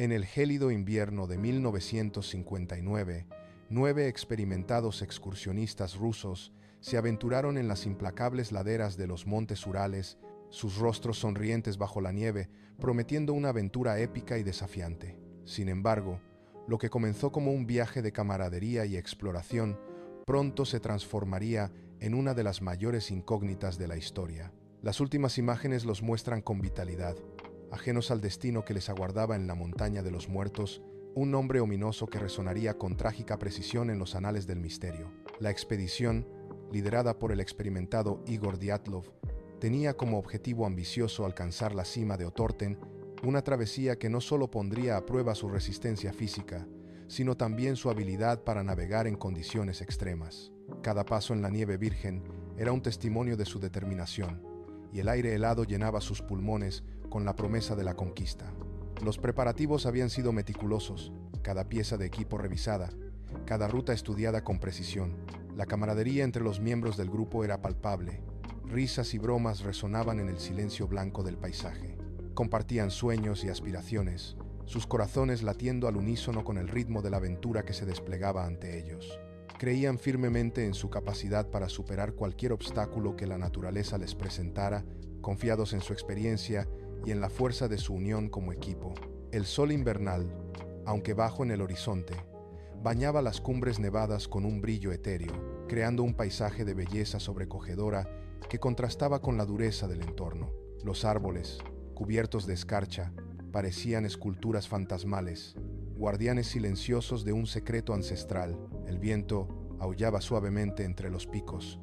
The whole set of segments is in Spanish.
En el gélido invierno de 1959, 9 experimentados excursionistas rusos se aventuraron en las implacables laderas de los montes Urales, sus rostros sonrientes bajo la nieve, prometiendo una aventura épica y desafiante. Sin embargo, lo que comenzó como un viaje de camaradería y exploración, pronto se transformaría en una de las mayores incógnitas de la historia. Las últimas imágenes los muestran con vitalidad, ajenos al destino que les aguardaba en la montaña de los muertos, un nombre ominoso que resonaría con trágica precisión en los anales del misterio. La expedición, liderada por el experimentado Igor Dyatlov, tenía como objetivo ambicioso alcanzar la cima de Otorten, una travesía que no solo pondría a prueba su resistencia física, sino también su habilidad para navegar en condiciones extremas. Cada paso en la nieve virgen era un testimonio de su determinación, y el aire helado llenaba sus pulmones con la promesa de la conquista. Los preparativos habían sido meticulosos, cada pieza de equipo revisada, cada ruta estudiada con precisión. La camaradería entre los miembros del grupo era palpable. Risas y bromas resonaban en el silencio blanco del paisaje. Compartían sueños y aspiraciones, sus corazones latiendo al unísono con el ritmo de la aventura que se desplegaba ante ellos. Creían firmemente en su capacidad para superar cualquier obstáculo que la naturaleza les presentara, confiados en su experiencia y en la fuerza de su unión como equipo. El sol invernal, aunque bajo en el horizonte, bañaba las cumbres nevadas con un brillo etéreo, creando un paisaje de belleza sobrecogedora que contrastaba con la dureza del entorno. Los árboles, cubiertos de escarcha, parecían esculturas fantasmales, guardianes silenciosos de un secreto ancestral. El viento aullaba suavemente entre los picos,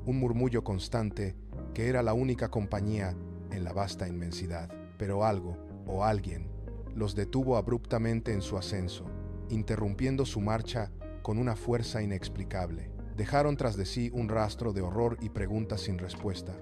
un murmullo constante que era la única compañía en la vasta inmensidad. Pero algo, o alguien, los detuvo abruptamente en su ascenso, interrumpiendo su marcha con una fuerza inexplicable. Dejaron tras de sí un rastro de horror y preguntas sin respuesta,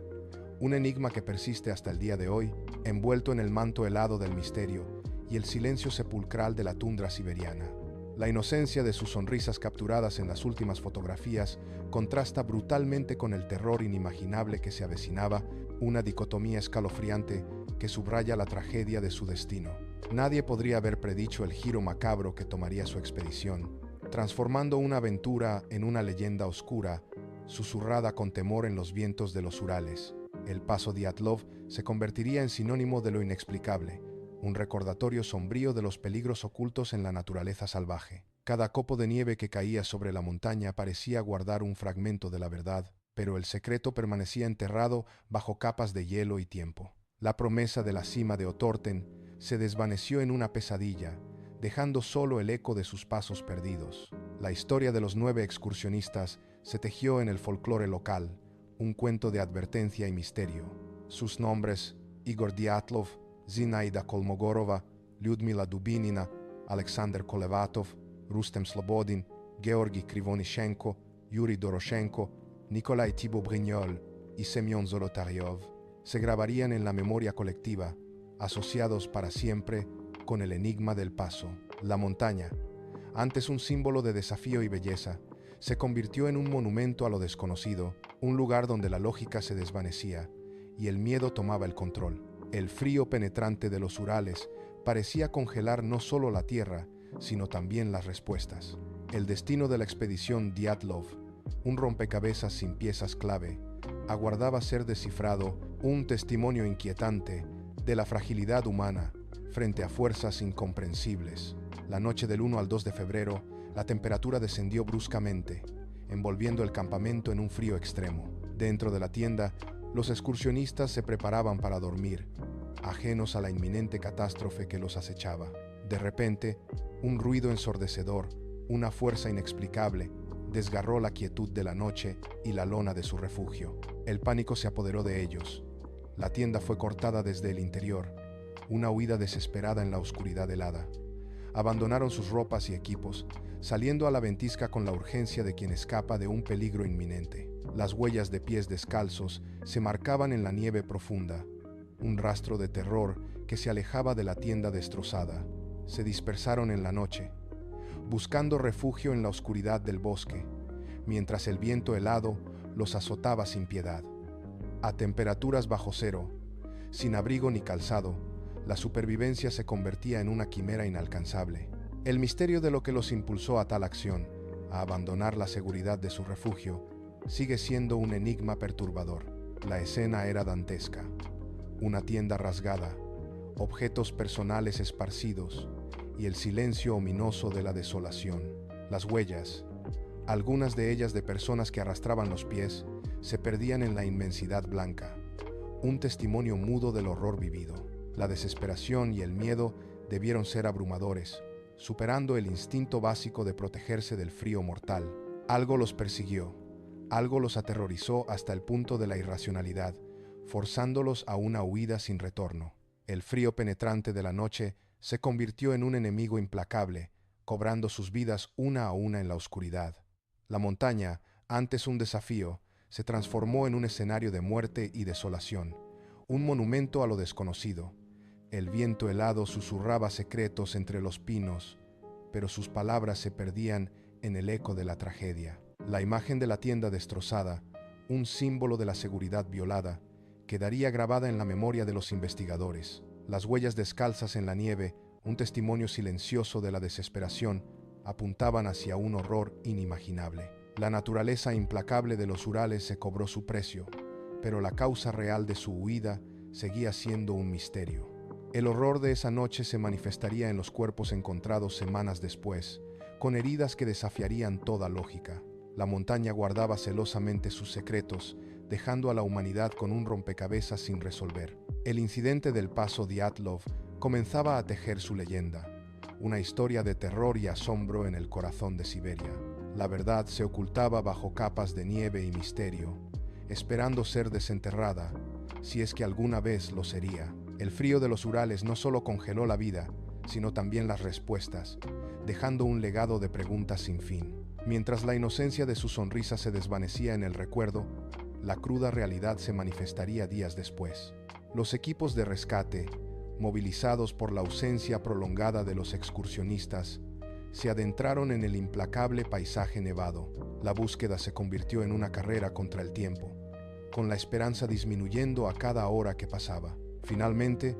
un enigma que persiste hasta el día de hoy, envuelto en el manto helado del misterio y el silencio sepulcral de la tundra siberiana. La inocencia de sus sonrisas capturadas en las últimas fotografías contrasta brutalmente con el terror inimaginable que se avecinaba, una dicotomía escalofriante que subraya la tragedia de su destino. Nadie podría haber predicho el giro macabro que tomaría su expedición, transformando una aventura en una leyenda oscura, susurrada con temor en los vientos de los Urales. El paso Dyatlov se convertiría en sinónimo de lo inexplicable, un recordatorio sombrío de los peligros ocultos en la naturaleza salvaje. Cada copo de nieve que caía sobre la montaña parecía guardar un fragmento de la verdad, pero el secreto permanecía enterrado bajo capas de hielo y tiempo. La promesa de la cima de Otorten se desvaneció en una pesadilla, dejando solo el eco de sus pasos perdidos. La historia de los 9 excursionistas se tejió en el folclore local, un cuento de advertencia y misterio. Sus nombres, Igor Dyatlov, Zinaida Kolmogorova, Lyudmila Dubinina, Alexander Kolevatov, Rustem Slobodin, Georgi Krivonishenko, Yuri Doroshenko, Nikolai Thibault-Brignol y Semyon Zolotaryov, se grabarían en la memoria colectiva, asociados para siempre con el enigma del paso. La montaña, antes un símbolo de desafío y belleza, se convirtió en un monumento a lo desconocido, un lugar donde la lógica se desvanecía y el miedo tomaba el control. El frío penetrante de los Urales parecía congelar no solo la tierra, sino también las respuestas. El destino de la expedición Dyatlov, un rompecabezas sin piezas clave, aguardaba ser descifrado, un testimonio inquietante de la fragilidad humana frente a fuerzas incomprensibles. La noche del 1 al 2 de febrero, la temperatura descendió bruscamente, envolviendo el campamento en un frío extremo. Dentro de la tienda, los excursionistas se preparaban para dormir, ajenos a la inminente catástrofe que los acechaba. De repente, un ruido ensordecedor, una fuerza inexplicable, desgarró la quietud de la noche y la lona de su refugio. El pánico se apoderó de ellos. La tienda fue cortada desde el interior, una huida desesperada en la oscuridad helada. Abandonaron sus ropas y equipos, saliendo a la ventisca con la urgencia de quien escapa de un peligro inminente. Las huellas de pies descalzos se marcaban en la nieve profunda, un rastro de terror que se alejaba de la tienda destrozada. Se dispersaron en la noche, buscando refugio en la oscuridad del bosque, mientras el viento helado los azotaba sin piedad. A temperaturas bajo cero, sin abrigo ni calzado, La supervivencia se convertía en una quimera inalcanzable. El misterio de lo que los impulsó a tal acción, a abandonar la seguridad de su refugio, sigue siendo un enigma perturbador. La escena era dantesca. Una tienda rasgada, objetos personales esparcidos y el silencio ominoso de la desolación. Las huellas, algunas de ellas de personas que arrastraban los pies, se perdían en la inmensidad blanca. Un testimonio mudo del horror vivido. La desesperación y el miedo debieron ser abrumadores, superando el instinto básico de protegerse del frío mortal. Algo los persiguió, algo los aterrorizó hasta el punto de la irracionalidad, forzándolos a una huida sin retorno. El frío penetrante de la noche se convirtió en un enemigo implacable, cobrando sus vidas una a una en la oscuridad. La montaña, antes un desafío, se transformó en un escenario de muerte y desolación, un monumento a lo desconocido. El viento helado susurraba secretos entre los pinos, pero sus palabras se perdían en el eco de la tragedia. La imagen de la tienda destrozada, un símbolo de la seguridad violada, quedaría grabada en la memoria de los investigadores. Las huellas descalzas en la nieve, un testimonio silencioso de la desesperación, apuntaban hacia un horror inimaginable. La naturaleza implacable de los Urales se cobró su precio, pero la causa real de su huida seguía siendo un misterio. El horror de esa noche se manifestaría en los cuerpos encontrados semanas después, con heridas que desafiarían toda lógica. La montaña guardaba celosamente sus secretos, dejando a la humanidad con un rompecabezas sin resolver. El incidente del paso Dyatlov comenzaba a tejer su leyenda, una historia de terror y asombro en el corazón de Siberia. La verdad se ocultaba bajo capas de nieve y misterio, esperando ser desenterrada, si es que alguna vez lo sería. El frío de los Urales no solo congeló la vida, sino también las respuestas, dejando un legado de preguntas sin fin. Mientras la inocencia de su sonrisa se desvanecía en el recuerdo, la cruda realidad se manifestaría días después. Los equipos de rescate, movilizados por la ausencia prolongada de los excursionistas, se adentraron en el implacable paisaje nevado. La búsqueda se convirtió en una carrera contra el tiempo, con la esperanza disminuyendo a cada hora que pasaba. Finalmente,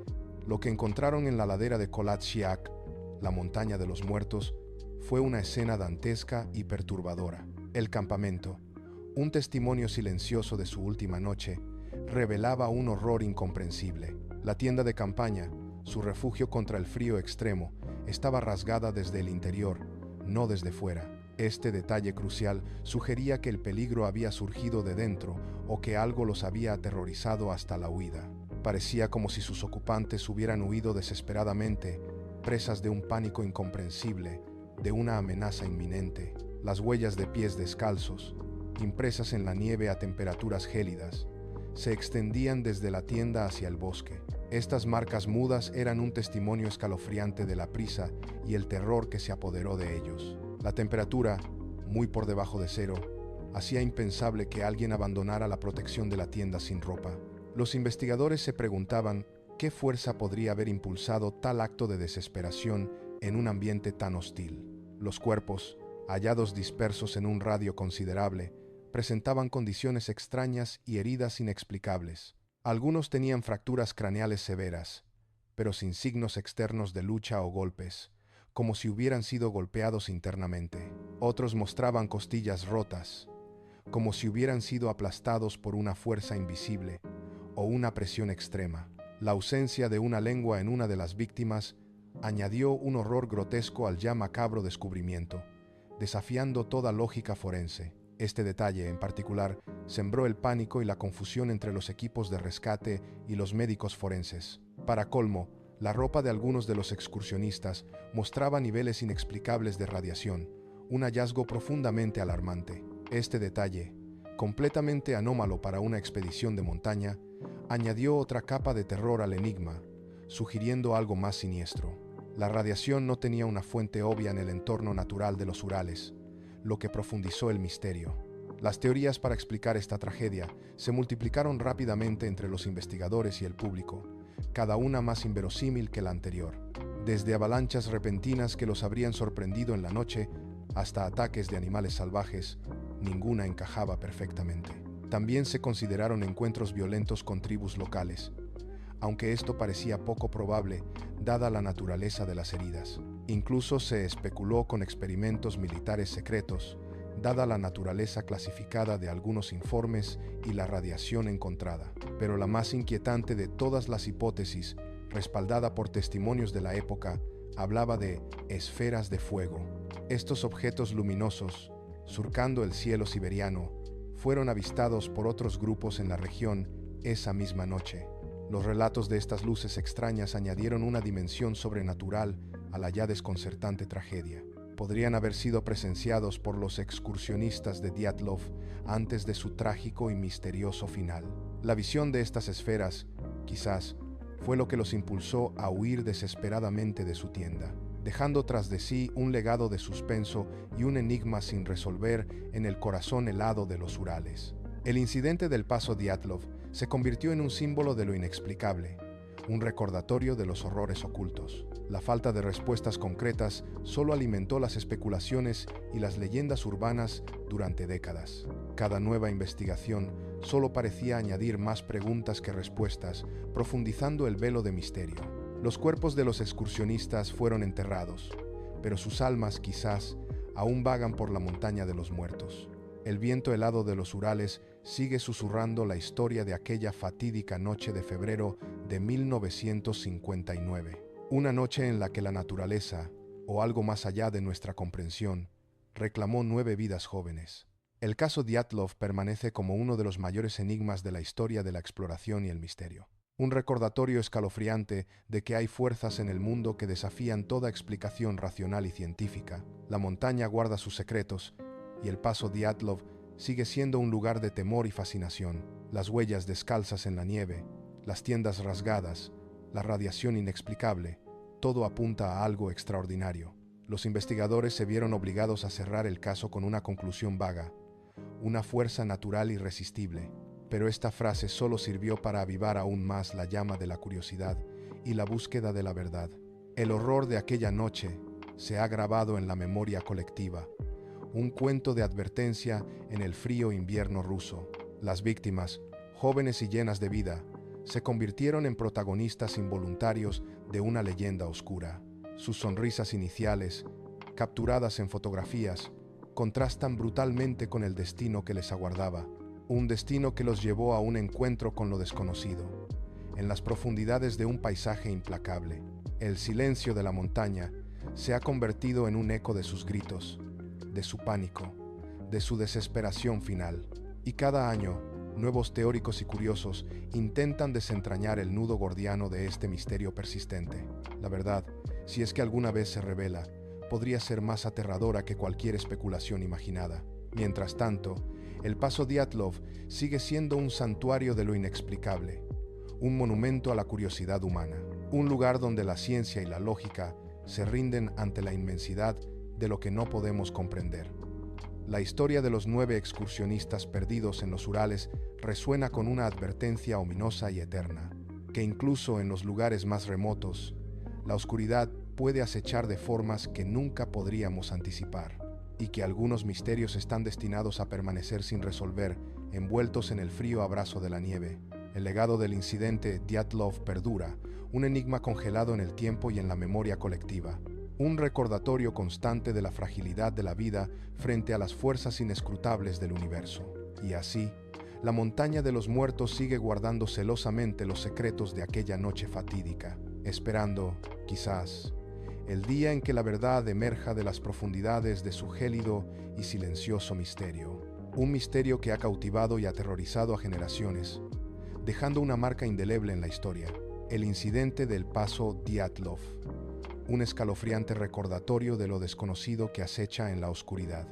lo que encontraron en la ladera de Kholat-Shiak, la montaña de los muertos, fue una escena dantesca y perturbadora. El campamento, un testimonio silencioso de su última noche, revelaba un horror incomprensible. La tienda de campaña, su refugio contra el frío extremo, estaba rasgada desde el interior, no desde fuera. Este detalle crucial sugería que el peligro había surgido de dentro o que algo los había aterrorizado hasta la huida. Parecía como si sus ocupantes hubieran huido desesperadamente, presas de un pánico incomprensible, de una amenaza inminente. Las huellas de pies descalzos, impresas en la nieve a temperaturas gélidas, se extendían desde la tienda hacia el bosque. Estas marcas mudas eran un testimonio escalofriante de la prisa y el terror que se apoderó de ellos. La temperatura, muy por debajo de cero, hacía impensable que alguien abandonara la protección de la tienda sin ropa. Los investigadores se preguntaban qué fuerza podría haber impulsado tal acto de desesperación en un ambiente tan hostil. Los cuerpos, hallados dispersos en un radio considerable, presentaban condiciones extrañas y heridas inexplicables. Algunos tenían fracturas craneales severas, pero sin signos externos de lucha o golpes, como si hubieran sido golpeados internamente. Otros mostraban costillas rotas, como si hubieran sido aplastados por una fuerza invisible o una presión extrema. La ausencia de una lengua en una de las víctimas añadió un horror grotesco al ya macabro descubrimiento, desafiando toda lógica forense. Este detalle, en particular, sembró el pánico y la confusión entre los equipos de rescate y los médicos forenses. Para colmo, la ropa de algunos de los excursionistas mostraba niveles inexplicables de radiación, un hallazgo profundamente alarmante. Este detalle, completamente anómalo para una expedición de montaña, añadió otra capa de terror al enigma, sugiriendo algo más siniestro. La radiación no tenía una fuente obvia en el entorno natural de los Urales, lo que profundizó el misterio. Las teorías para explicar esta tragedia se multiplicaron rápidamente entre los investigadores y el público, cada una más inverosímil que la anterior. Desde avalanchas repentinas que los habrían sorprendido en la noche, hasta ataques de animales salvajes, ninguna encajaba perfectamente. También se consideraron encuentros violentos con tribus locales, aunque esto parecía poco probable, dada la naturaleza de las heridas. Incluso se especuló con experimentos militares secretos, dada la naturaleza clasificada de algunos informes y la radiación encontrada. Pero la más inquietante de todas las hipótesis, respaldada por testimonios de la época, hablaba de esferas de fuego. Estos objetos luminosos, surcando el cielo siberiano, fueron avistados por otros grupos en la región esa misma noche. Los relatos de estas luces extrañas añadieron una dimensión sobrenatural a la ya desconcertante tragedia. Podrían haber sido presenciados por los excursionistas de Dyatlov antes de su trágico y misterioso final. La visión de estas esferas, quizás, fue lo que los impulsó a huir desesperadamente de su tienda, dejando tras de sí un legado de suspenso y un enigma sin resolver en el corazón helado de los Urales. El incidente del paso Dyatlov se convirtió en un símbolo de lo inexplicable, un recordatorio de los horrores ocultos. La falta de respuestas concretas solo alimentó las especulaciones y las leyendas urbanas durante décadas. Cada nueva investigación solo parecía añadir más preguntas que respuestas, profundizando el velo de misterio. Los cuerpos de los excursionistas fueron enterrados, pero sus almas quizás aún vagan por la montaña de los muertos. El viento helado de los Urales sigue susurrando la historia de aquella fatídica noche de febrero de 1959. Una noche en la que la naturaleza, o algo más allá de nuestra comprensión, reclamó 9 vidas jóvenes. El caso Dyatlov permanece como uno de los mayores enigmas de la historia de la exploración y el misterio. Un recordatorio escalofriante de que hay fuerzas en el mundo que desafían toda explicación racional y científica. La montaña guarda sus secretos, y el paso Dyatlov sigue siendo un lugar de temor y fascinación. Las huellas descalzas en la nieve, las tiendas rasgadas, la radiación inexplicable, todo apunta a algo extraordinario. Los investigadores se vieron obligados a cerrar el caso con una conclusión vaga, una fuerza natural irresistible. Pero esta frase solo sirvió para avivar aún más la llama de la curiosidad y la búsqueda de la verdad. El horror de aquella noche se ha grabado en la memoria colectiva, un cuento de advertencia en el frío invierno ruso. Las víctimas, jóvenes y llenas de vida, se convirtieron en protagonistas involuntarios de una leyenda oscura. Sus sonrisas iniciales, capturadas en fotografías, contrastan brutalmente con el destino que les aguardaba, un destino que los llevó a un encuentro con lo desconocido, en las profundidades de un paisaje implacable. El silencio de la montaña se ha convertido en un eco de sus gritos, de su pánico, de su desesperación final. Y cada año, nuevos teóricos y curiosos intentan desentrañar el nudo gordiano de este misterio persistente. La verdad, si es que alguna vez se revela, podría ser más aterradora que cualquier especulación imaginada. Mientras tanto, el paso Dyatlov sigue siendo un santuario de lo inexplicable, un monumento a la curiosidad humana, un lugar donde la ciencia y la lógica se rinden ante la inmensidad de lo que no podemos comprender. La historia de los 9 excursionistas perdidos en los Urales resuena con una advertencia ominosa y eterna, que incluso en los lugares más remotos, la oscuridad puede acechar de formas que nunca podríamos anticipar, y que algunos misterios están destinados a permanecer sin resolver, envueltos en el frío abrazo de la nieve. El legado del incidente Dyatlov perdura, un enigma congelado en el tiempo y en la memoria colectiva. Un recordatorio constante de la fragilidad de la vida frente a las fuerzas inescrutables del universo. Y así, la montaña de los muertos sigue guardando celosamente los secretos de aquella noche fatídica, esperando, quizás, el día en que la verdad emerja de las profundidades de su gélido y silencioso misterio. Un misterio que ha cautivado y aterrorizado a generaciones, dejando una marca indeleble en la historia. El incidente del paso Dyatlov, un escalofriante recordatorio de lo desconocido que acecha en la oscuridad.